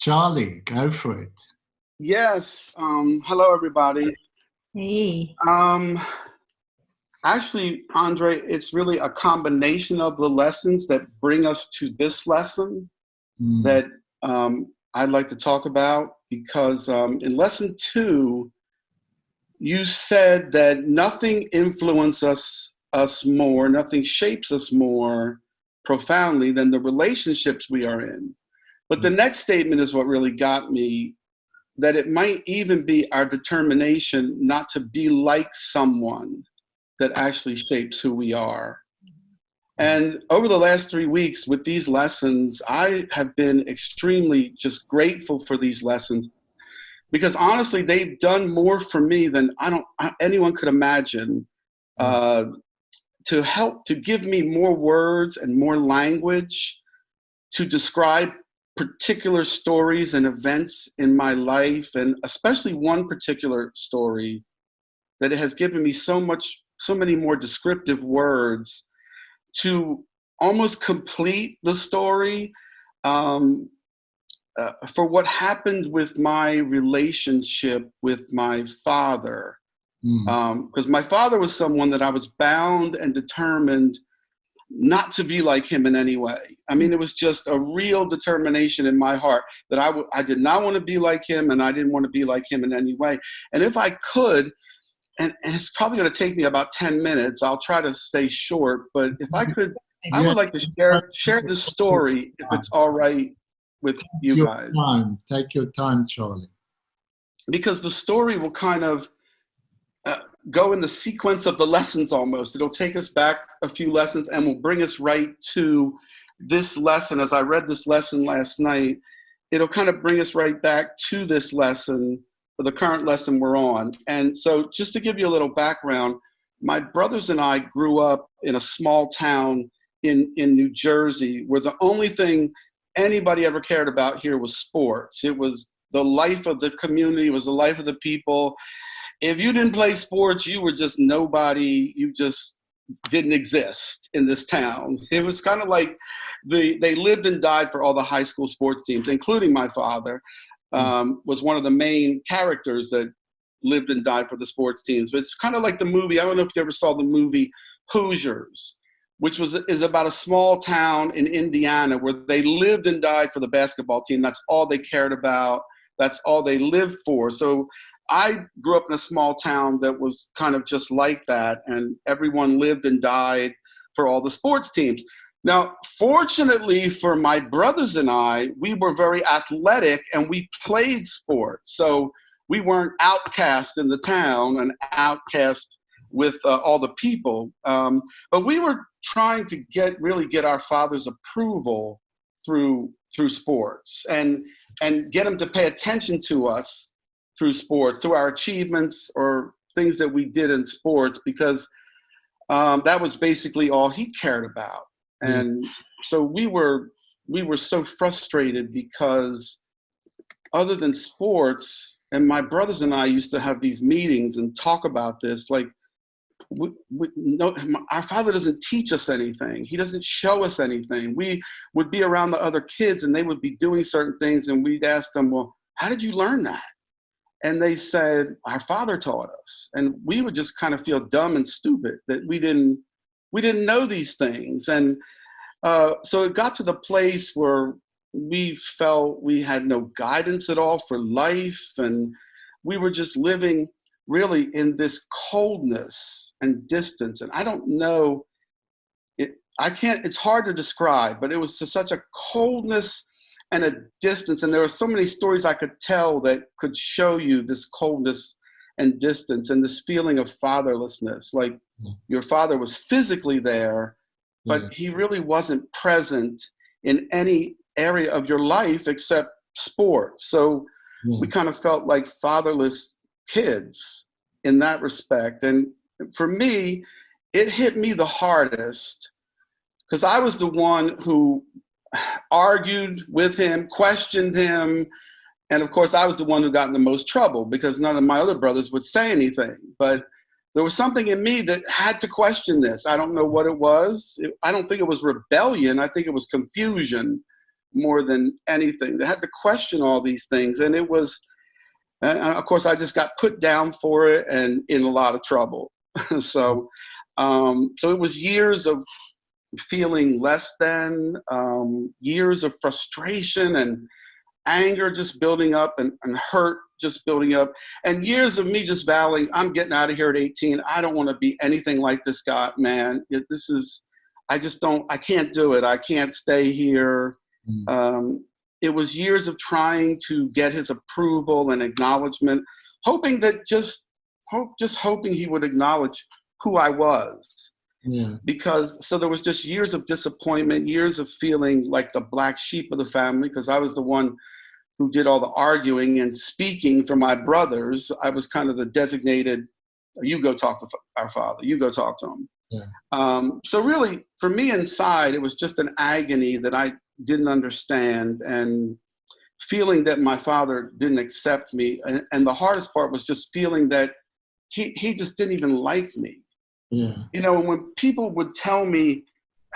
Charlie, go for it. Yes. Hello, everybody. Hey. Um, Actually, Andre, it's really a combination of the lessons that bring us to this lesson Mm, that I'd like to talk about because in lesson two, you said that nothing influences us more, nothing shapes us more profoundly than the relationships we are in. But the next statement is what really got me, that it might even be our determination not to be like someone that actually shapes who we are. And over the last 3 weeks with these lessons, I have been extremely just grateful for these lessons because honestly, they've done more for me than anyone could imagine. mm, Uh, to help to give me more words and more language to describe particular stories and events in my life, and especially one particular story that it has given me so many more descriptive words to almost complete the story, um, for what happened with my relationship with my father. mm, Because my father was someone that I was bound and determined not to be like him in any way. I mean, it was just a real determination in my heart that I did not want to be like him, and I didn't want to be like him in any way. And if I could, and it's probably going to take me about 10 minutes, I'll try to stay short, but if I could, I Yeah, would like to share this story, if it's all right with you your guys. time. Take your time, Charlie. Because the story will kind of go in the sequence of the lessons almost. It'll take us back a few lessons and will bring us right to this lesson. As I read this lesson last night, it'll kind of bring us right back to this lesson, the current lesson we're on. And so just to give you a little background, my brothers and I grew up in a small town in New Jersey where the only thing anybody ever cared about here was sports. It was the life of the community, it was the life of the people. If you didn't play sports, you were just nobody. You just didn't exist in this town. It was kind of like they lived and died for all the high school sports teams, including my father, was one of the main characters that lived and died for the sports teams. But it's kind of like the movie. I don't know if you ever saw the movie Hoosiers, which is about a small town in Indiana where they lived and died for the basketball team. That's all they cared about. That's all they lived for. So I grew up in a small town that was kind of just like that, and everyone lived and died for all the sports teams. Now, fortunately for my brothers and I, we were very athletic and we played sports. So we weren't outcast in the town and outcast with all the people. But we were trying to really get our father's approval through sports and get him to pay attention to us through sports, through our achievements or things that we did in sports, because that was basically all he cared about. And so we were so frustrated because other than sports, and my brothers and I used to have these meetings and talk about this, like, no, our father doesn't teach us anything. He doesn't show us anything. We would be around the other kids and they would be doing certain things, and we'd ask them, well, how did you learn that? And they said, our father taught us. And we would just kind of feel dumb and stupid that we didn't know these things. And so it got to the place where we felt we had no guidance at all for life. And we were just living really in this coldness and distance. And I don't know, it's hard to describe, but it was just such a coldness and a distance. And there were so many stories I could tell that could show you this coldness and distance and this feeling of fatherlessness. Like your father was physically there, but he really wasn't present in any area of your life except sports. So we kind of felt like fatherless kids in that respect. And for me, it hit me the hardest because I was the one who argued with him, questioned him, and of course I was the one who got in the most trouble because none of my other brothers would say anything. But there was something in me that had to question this. I don't know what it was. I don't think it was rebellion. I think it was confusion. more than anything. They had to question all these things. And it was, and of course, I just got put down for it and in a lot of trouble. So it was years of feeling less than, years of frustration and anger just building up, and hurt just building up, and years of me just vowing, I'm getting out of here at 18. I don't want to be anything like this guy, man. I can't do it. I can't stay here. It was years of trying to get his approval and acknowledgement, hoping he would acknowledge who I was. Yeah. So there was just years of disappointment, years of feeling like the black sheep of the family, because I was the one who did all the arguing and speaking for my brothers. I was kind of the designated, you go talk to our father, you go talk to him. Yeah. So really, for me inside, it was just an agony that I didn't understand, and feeling that my father didn't accept me. And the hardest part was just feeling that he just didn't even like me. Yeah. You know, when people would tell me,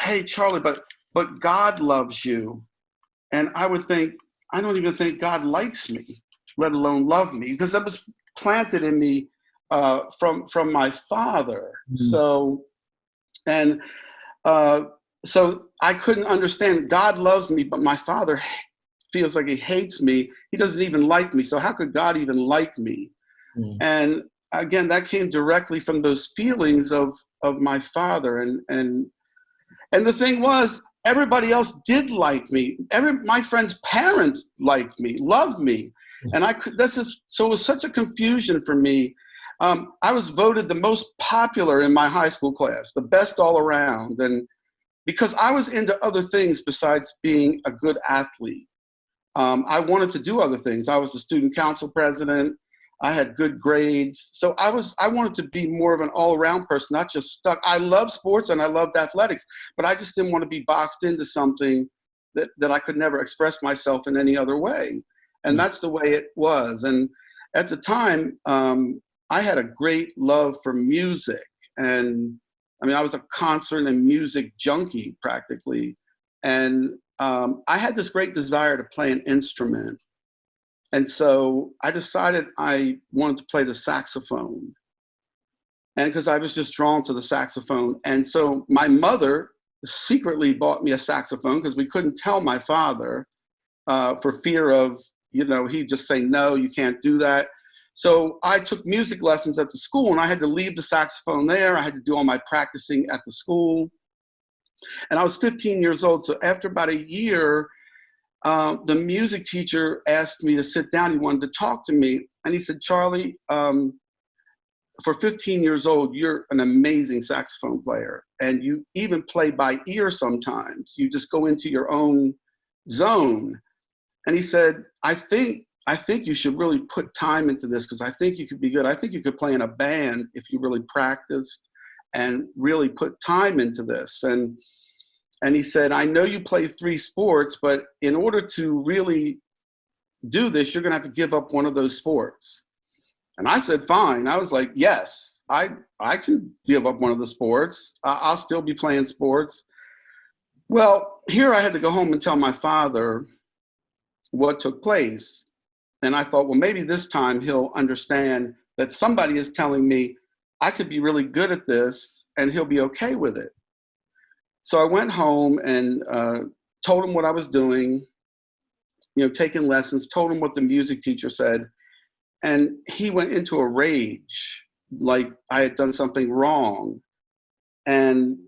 hey, Charlie, but God loves you. And I would think, I don't even think God likes me, let alone love me, because that was planted in me from my father. So I couldn't understand. God loves me, but my father feels like he hates me. He doesn't even like me. So how could God even like me? And again, that came directly from those feelings of my father. And the thing was, everybody else did like me. My friends' parents liked me, loved me. And so it was such a confusion for me. I was voted the most popular in my high school class, the best all around. And because I was into other things besides being a good athlete, I wanted to do other things. I was the student council president. I had good grades. So I wanted to be more of an all-around person, not just stuck. I love sports and I loved athletics, but I just didn't want to be boxed into something that I could never express myself in any other way. And that's the way it was. And at the time, I had a great love for music. And I mean, I was a concert and music junkie practically. And I had this great desire to play an instrument. And so I decided I wanted to play the saxophone, and because I was just drawn to the saxophone. And so my mother secretly bought me a saxophone, because we couldn't tell my father for fear of, he'd just say, no, you can't do that. So I took music lessons at the school, and I had to leave the saxophone there. I had to do all my practicing at the school. And I was 15 years old. So after about a year, the music teacher asked me to sit down. He wanted to talk to me. And he said, Charlie, for 15 years old, you're an amazing saxophone player. And you even play by ear sometimes. You just go into your own zone. And he said, I think you should really put time into this, because I think you could be good. I think you could play in a band if you really practiced and really put time into this. And he said, I know you play 3 sports, but in order to really do this, you're going to have to give up one of those sports. And I said, fine. I was like, yes, I can give up one of the sports. I'll still be playing sports. Well, here I had to go home and tell my father what took place. And I thought, well, maybe this time he'll understand that somebody is telling me I could be really good at this, and he'll be okay with it. So I went home and told him what I was doing, taking lessons, told him what the music teacher said. And he went into a rage, like I had done something wrong. And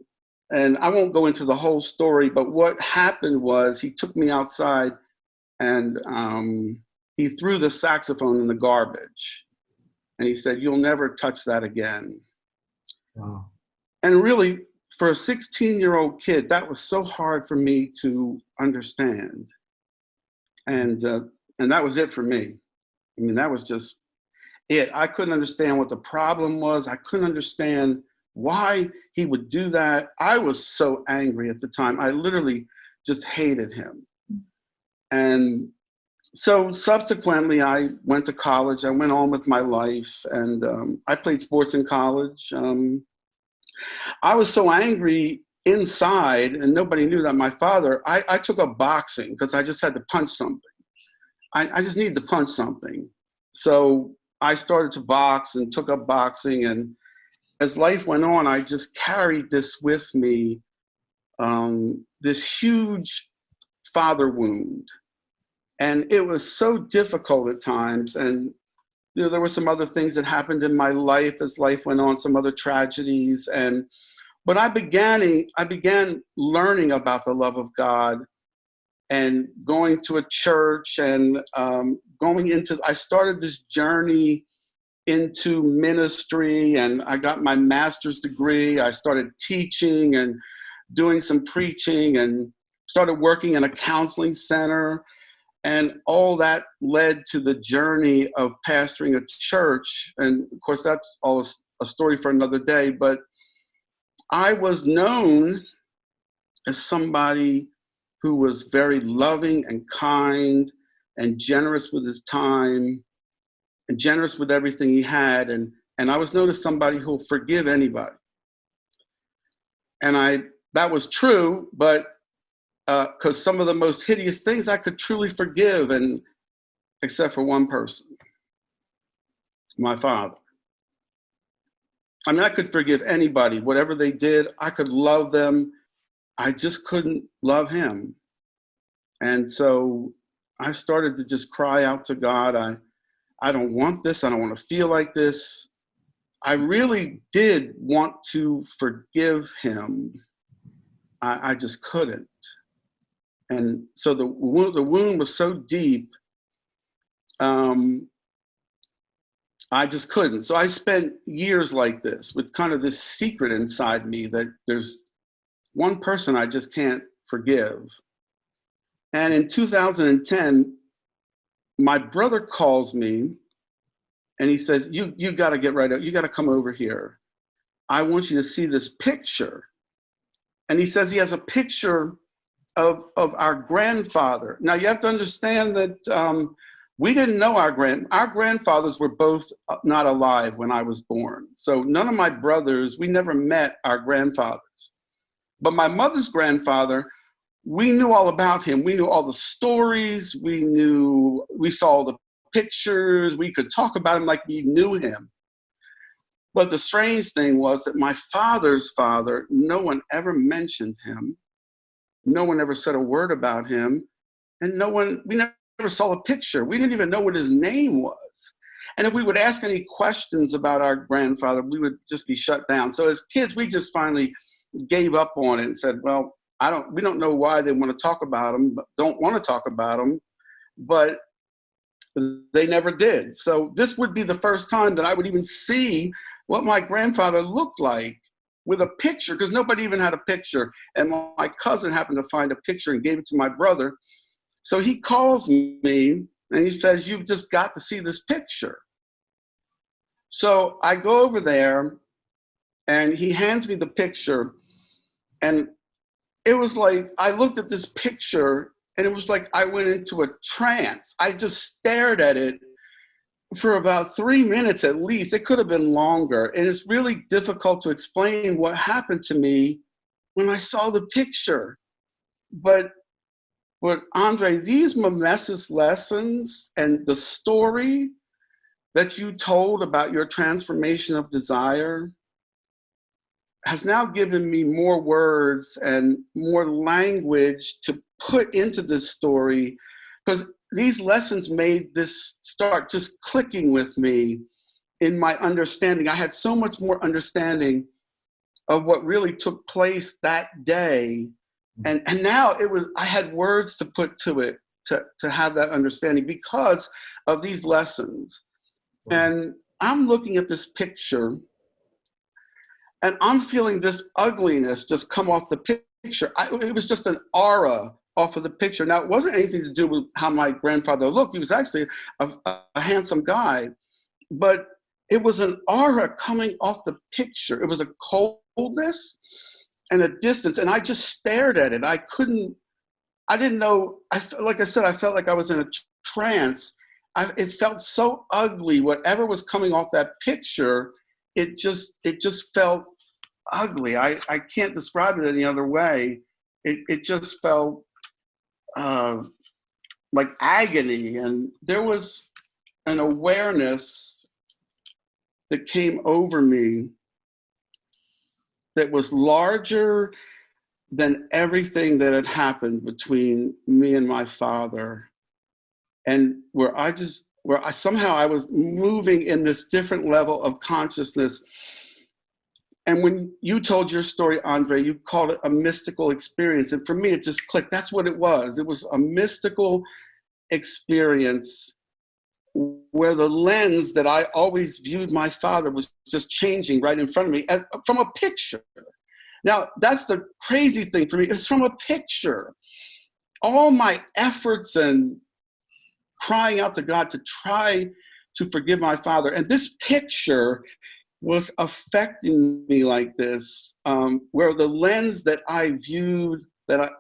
I won't go into the whole story, but what happened was he took me outside and he threw the saxophone in the garbage. And he said, you'll never touch that again. Wow. And really, for a 16-year-old kid, that was so hard for me to understand. And that was it for me. I mean, that was just it. I couldn't understand what the problem was. I couldn't understand why he would do that. I was so angry at the time. I literally just hated him. And so subsequently, I went to college. I went on with my life, and I played sports in college. I was so angry inside, and nobody knew that my father, I took up boxing because I just had to punch something. I just needed to punch something. So I started to box and took up boxing. And as life went on, I just carried this with me, this huge father wound. And it was so difficult at times. And there were some other things that happened in my life as life went on, some other tragedies. But I began learning about the love of God and going to a church and I started this journey into ministry, and I got my master's degree. I started teaching and doing some preaching and started working in a counseling center. And all that led to the journey of pastoring a church. And of course, that's all a story for another day. But I was known as somebody who was very loving and kind and generous with his time and generous with everything he had. And I was known as somebody who will forgive anybody. And that was true, but because some of the most hideous things I could truly forgive, and except for one person, my father. I mean, I could forgive anybody, whatever they did, I could love them. I just couldn't love him. And so I started to just cry out to God. I don't want this. I don't want to feel like this. I really did want to forgive him. I just couldn't. And so the wound was so deep, I just couldn't. So I spent years like this with kind of this secret inside me that there's one person I just can't forgive. And in 2010, my brother calls me and he says, you got to get right up. You got to come over here. I want you to see this picture. And he says he has a picture of our grandfather. Now you have to understand that we didn't know our grandfathers were both not alive when I was born. So none of my brothers, we never met our grandfathers. But my mother's grandfather, we knew all about him. We knew all the stories. We saw the pictures. We could talk about him like we knew him. But the strange thing was that my father's father, no one ever mentioned him. No one ever said a word about him. And we never saw a picture. We didn't even know what his name was. And if we would ask any questions about our grandfather, we would just be shut down. So as kids, we just finally gave up on it and said, well, we don't know why they want to talk about him, don't want to talk about him, but they never did. So this would be the first time that I would even see what my grandfather looked like with a picture, because nobody even had a picture. And my cousin happened to find a picture and gave it to my brother. So he calls me and he says, you've just got to see this picture. So I go over there and he hands me the picture, and it was like, I looked at this picture and it was like I went into a trance. I just stared at it for about 3 minutes at least. It could have been longer. And it's really difficult to explain what happened to me when I saw the picture. But Andre, these mimesis lessons and the story that you told about your transformation of desire has now given me more words and more language to put into this story, because these lessons made this start just clicking with me in my understanding. I had so much more understanding of what really took place that day. And now I had words to put to it to have that understanding because of these lessons. And I'm looking at this picture and I'm feeling this ugliness just come off the picture. It was just an aura off of the picture. Now, it wasn't anything to do with how my grandfather looked. He was actually a handsome guy, but it was an aura coming off the picture. It was a coldness and a distance, and I just stared at it. I didn't know, like I said, I felt like I was in a trance. It felt so ugly. Whatever was coming off that picture, it just felt ugly. I can't describe it any other way. It just felt like agony. And there was an awareness that came over me that was larger than everything that had happened between me and my father. And where I somehow I was moving in this different level of consciousness. And when you told your story, Andre, you called it a mystical experience. And for me, it just clicked. That's what it was. It was a mystical experience where the lens that I always viewed my father was just changing right in front of me from a picture. Now, that's the crazy thing for me. It's from a picture. All my efforts and crying out to God to try to forgive my father. And this picture was affecting me like this, where the lens that I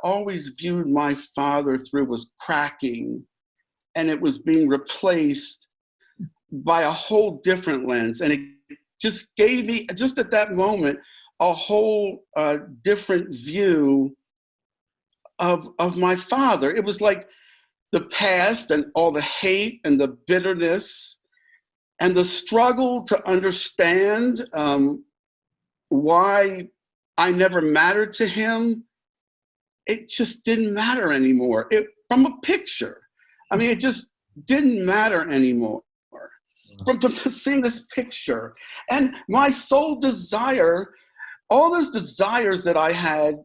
always viewed my father through was cracking, and it was being replaced by a whole different lens. And it just gave me, just at that moment, a whole different view of my father. It was like the past and all the hate and the bitterness and the struggle to understand why I never mattered to him. It just didn't matter anymore. From a picture. I mean, it just didn't matter anymore. From seeing this picture. And my sole desire, all those desires that I had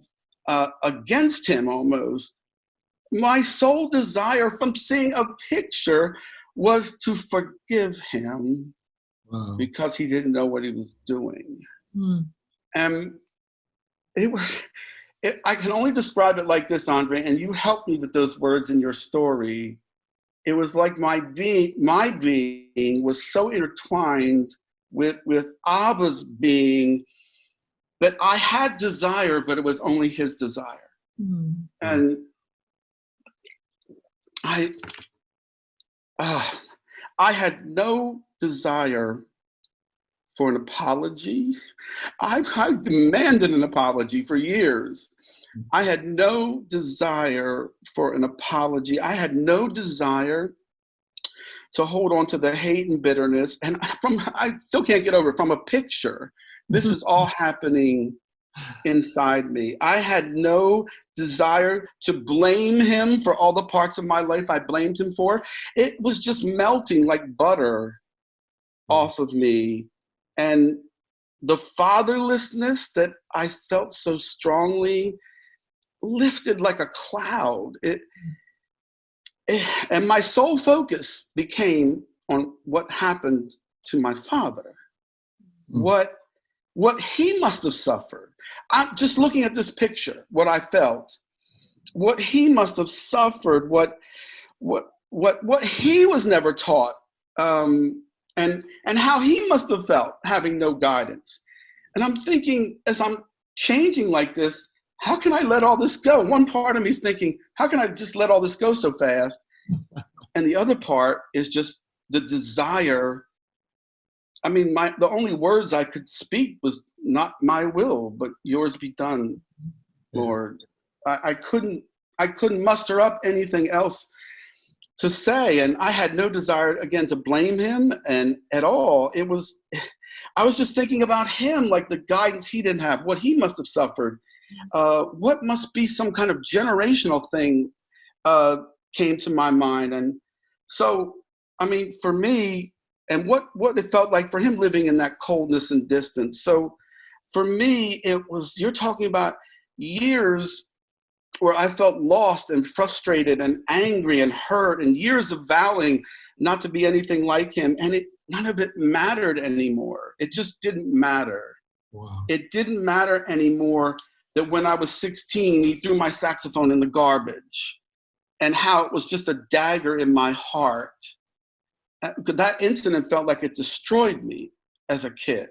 against him almost, my sole desire from seeing a picture was to forgive him. Wow. Because he didn't know what he was doing. And I can only describe it like this, Andre, and you helped me with those words in your story. It was like my being was so intertwined with Abba's being that I had desire, but it was only his desire. And I had no desire for an apology. I demanded an apology for years. I had no desire for an apology. I had no desire to hold on to the hate and bitterness. And I still can't get over it. From a picture, this is all happening inside me. I had no desire to blame him for all the parts of my life I blamed him for. It was just melting like butter off of me. And the fatherlessness that I felt so strongly lifted like a cloud. And my sole focus became on what happened to my father. What he must have suffered. I'm just looking at this picture, what I felt, what he must have suffered, what he was never taught, and how he must have felt having no guidance. And I'm thinking, as I'm changing like this, how can I let all this go? One part of me is thinking, how can I just let all this go so fast? And the other part is just the desire. I mean, the only words I could speak was not my will, but yours be done, Lord. I couldn't muster up anything else to say. And I had no desire, again, to blame him and at all. I was just thinking about him, like the guidance he didn't have, what he must have suffered. What must be some kind of generational thing came to my mind. And so, I mean, for me, and what it felt like for him living in that coldness and distance. So for me, you're talking about years where I felt lost and frustrated and angry and hurt, and years of vowing not to be anything like him. And none of it mattered anymore. It just didn't matter. Wow. It didn't matter anymore that when I was 16, he threw my saxophone in the garbage, and how it was just a dagger in my heart. That incident felt like it destroyed me as a kid.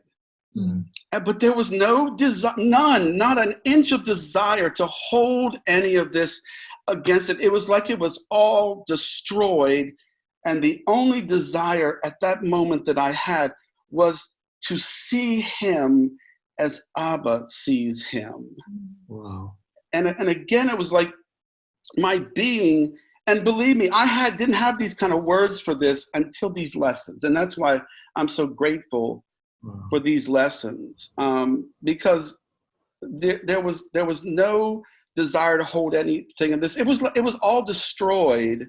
But there was not an inch of desire to hold any of this against it. It was like it was all destroyed. And the only desire at that moment that I had was to see him as Abba sees him. Wow. And again, it was like my being, and believe me, didn't have these kind of words for this until these lessons. And that's why I'm so grateful Wow. for these lessons, because there was no desire to hold anything in this. It was all destroyed.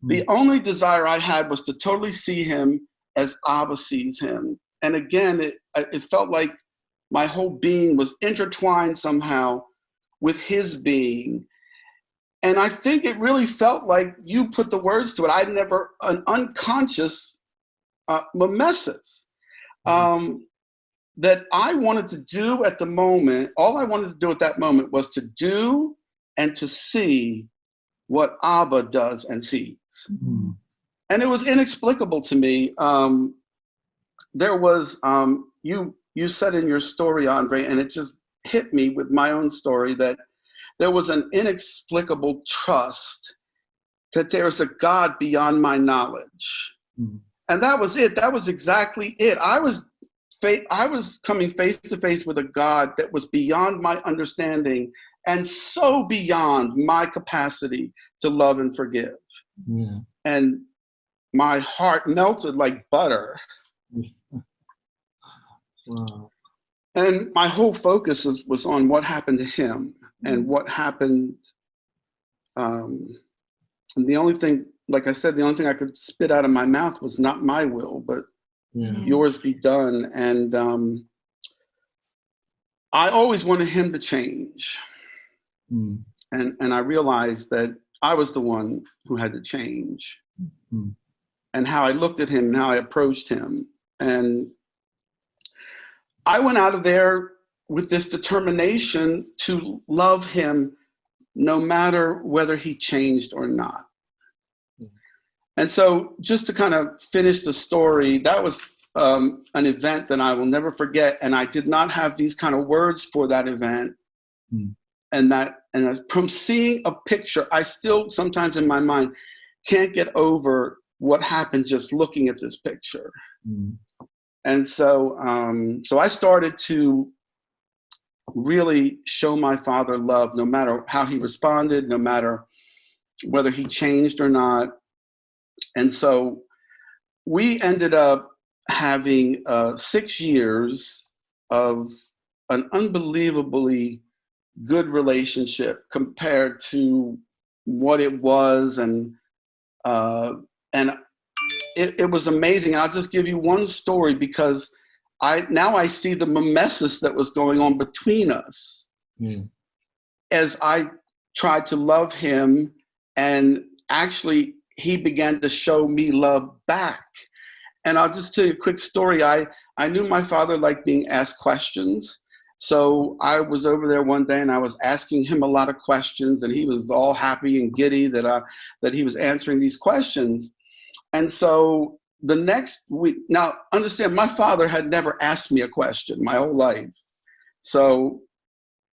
The only desire I had was to totally see him as Abba sees him. And again, it felt like my whole being was intertwined somehow with his being. And I think it really felt like you put the words to it. An unconscious mimesis that I wanted to do at the moment. All I wanted to do at that moment was to do and to see what Abba does and sees. Mm-hmm. And it was inexplicable to me. There was, you said in your story, Andre, and it just hit me with my own story, that there was an inexplicable trust that there's a God beyond my knowledge. Mm-hmm. And that was it. That was exactly it. I was coming face to face with a God that was beyond my understanding and so beyond my capacity to love and forgive. Yeah. And my heart melted like butter. Wow. And my whole focus was on what happened to him and what happened. And the only thing, like I said, the only thing I could spit out of my mouth was not my will, but yours be done. And I always wanted him to change. Mm. And I realized that I was the one who had to change. Mm. And how I looked at him and how I approached him. And I went out of there with this determination to love him no matter whether he changed or not. Mm. And so just to kind of finish the story, that was an event that I will never forget. And I did not have these kind of words for that event. Mm. And from seeing a picture, I still sometimes in my mind can't get over what happened just looking at this picture. Mm. And so I started to really show my father love, no matter how he responded, no matter whether he changed or not. And so we ended up having 6 years of an unbelievably good relationship compared to what it was. And it was amazing. I'll just give you one story because I see the mimesis that was going on between us as I tried to love him, and actually he began to show me love back. And I'll just tell you a quick story. I knew my father liked being asked questions. So I was over there one day and I was asking him a lot of questions, and he was all happy and giddy that he was answering these questions. And so the next week, now understand, my father had never asked me a question my whole life. So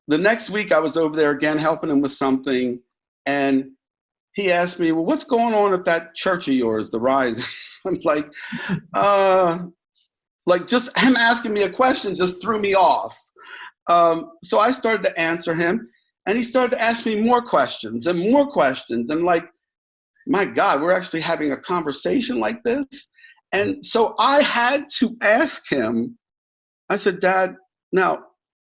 the next week I was over there again helping him with something, and he asked me, well, what's going on at that church of yours, the Rise? I'm like just him asking me a question just threw me off. So I started to answer him, and he started to ask me more questions. And like, my God, we're actually having a conversation like this. And so I had to ask him, I said, Dad, now,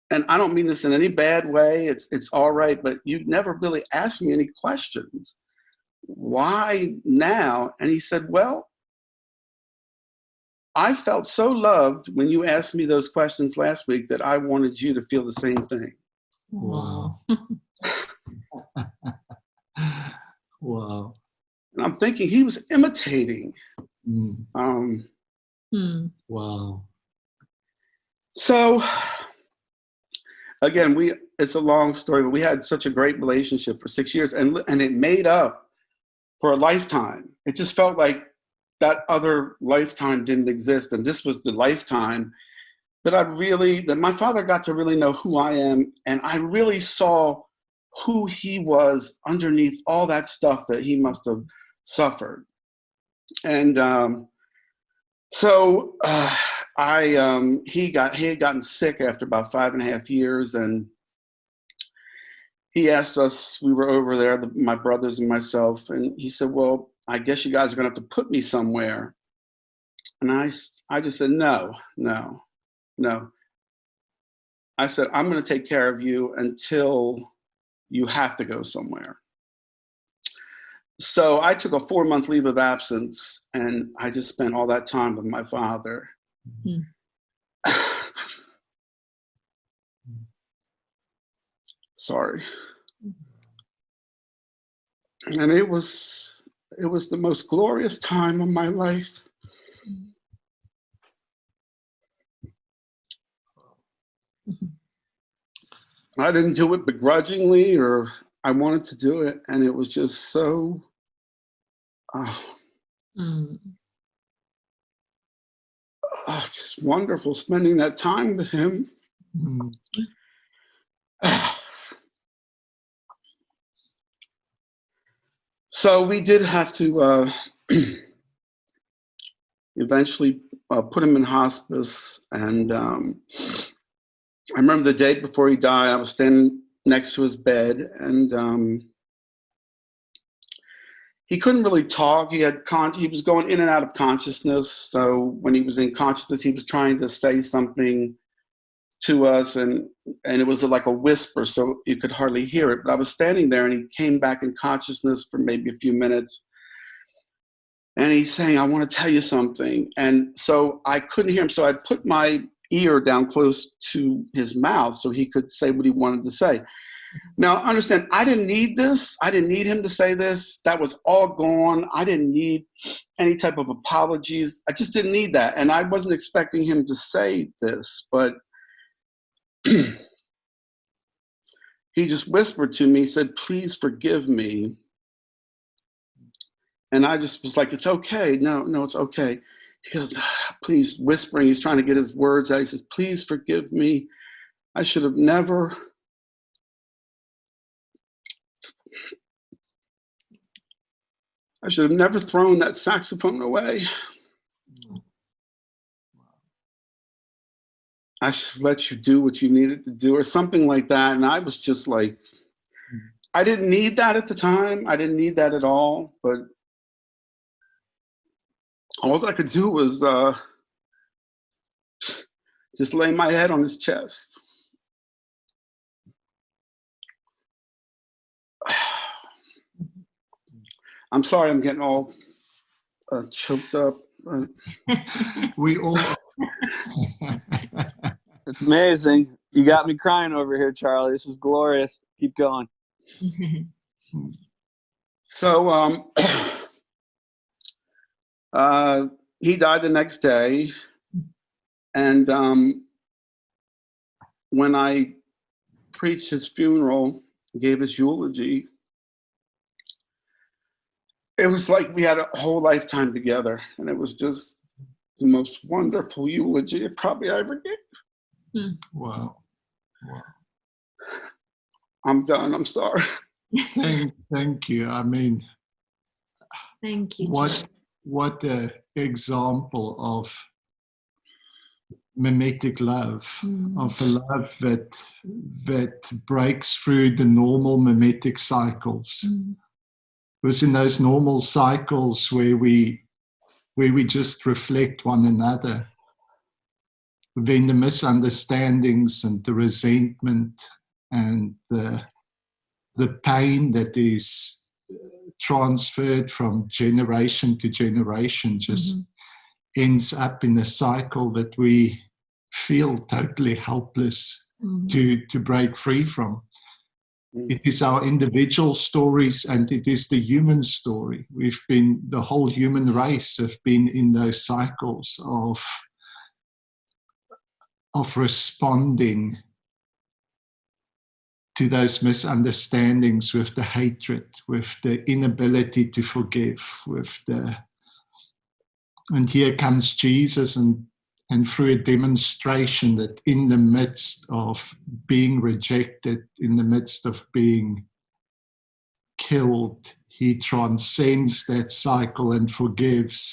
and I don't mean this in any bad way, it's all right, but you never really asked me any questions. Why now? And he said, well, I felt so loved when you asked me those questions last week that I wanted you to feel the same thing. Wow. Wow. And I'm thinking he was imitating. Wow. So again, it's a long story, but we had such a great relationship for 6 years, and it made up for a lifetime. It just felt like that other lifetime didn't exist, and this was the lifetime that my father got to really know who I am, and I really saw who he was underneath all that stuff that he must have suffered. And so he had gotten sick after about 5.5 years, and he asked us, we were over there, my brothers and myself, and he said, well, I guess you guys are gonna have to put me somewhere. And I just said, no. I said, I'm gonna take care of you until you have to go somewhere. So I took a 4-month leave of absence, and I just spent all that time with my father. Mm. Sorry. And it was the most glorious time of my life. I didn't do it begrudgingly, or I wanted to do it, and it was just so just wonderful spending that time with him. Mm. So we did have to eventually put him in hospice, and I remember the day before he died, I was standing next to his bed, and he couldn't really talk. He was going in and out of consciousness. So when he was in consciousness, he was trying to say something to us, and it was like a whisper, so you could hardly hear it. But I was standing there, and he came back in consciousness for maybe a few minutes, and he's saying, I want to tell you something. And so I couldn't hear him, so I put my ear down close to his mouth so he could say what he wanted to say. Now, understand, I didn't need this. I didn't need him to say this. That was all gone. I didn't need any type of apologies. I just didn't need that. And I wasn't expecting him to say this, but he just whispered to me, he said, please forgive me. And I just was like, it's okay. No, it's okay. He goes, please, whispering. He's trying to get his words out. He says, please forgive me. I should have never thrown that saxophone away. I should let you do what you needed to do, or something like that. And I was just like, I didn't need that at the time. I didn't need that at all. But all I could do was just lay my head on his chest. I'm sorry, I'm getting all choked up. We all. It's amazing. You got me crying over here, Charlie. This was glorious. Keep going. So he died the next day, and when I preached his funeral, gave his eulogy, it was like we had a whole lifetime together, and it was just the most wonderful eulogy probably I ever gave. Wow. I'm done. I'm sorry. Thank you. I mean, Thank you. what an example of mimetic love, of a love that breaks through the normal mimetic cycles. Because in those normal cycles where we just reflect one another, then the misunderstandings and the resentment and the pain that is transferred from generation to generation just ends up in a cycle that we feel totally helpless to break free from. It is our individual stories, and it is the human story. The whole human race have been in those cycles of responding to those misunderstandings with the hatred, with the inability to forgive, and here comes Jesus and through a demonstration that in the midst of being rejected, in the midst of being killed, he transcends that cycle and forgives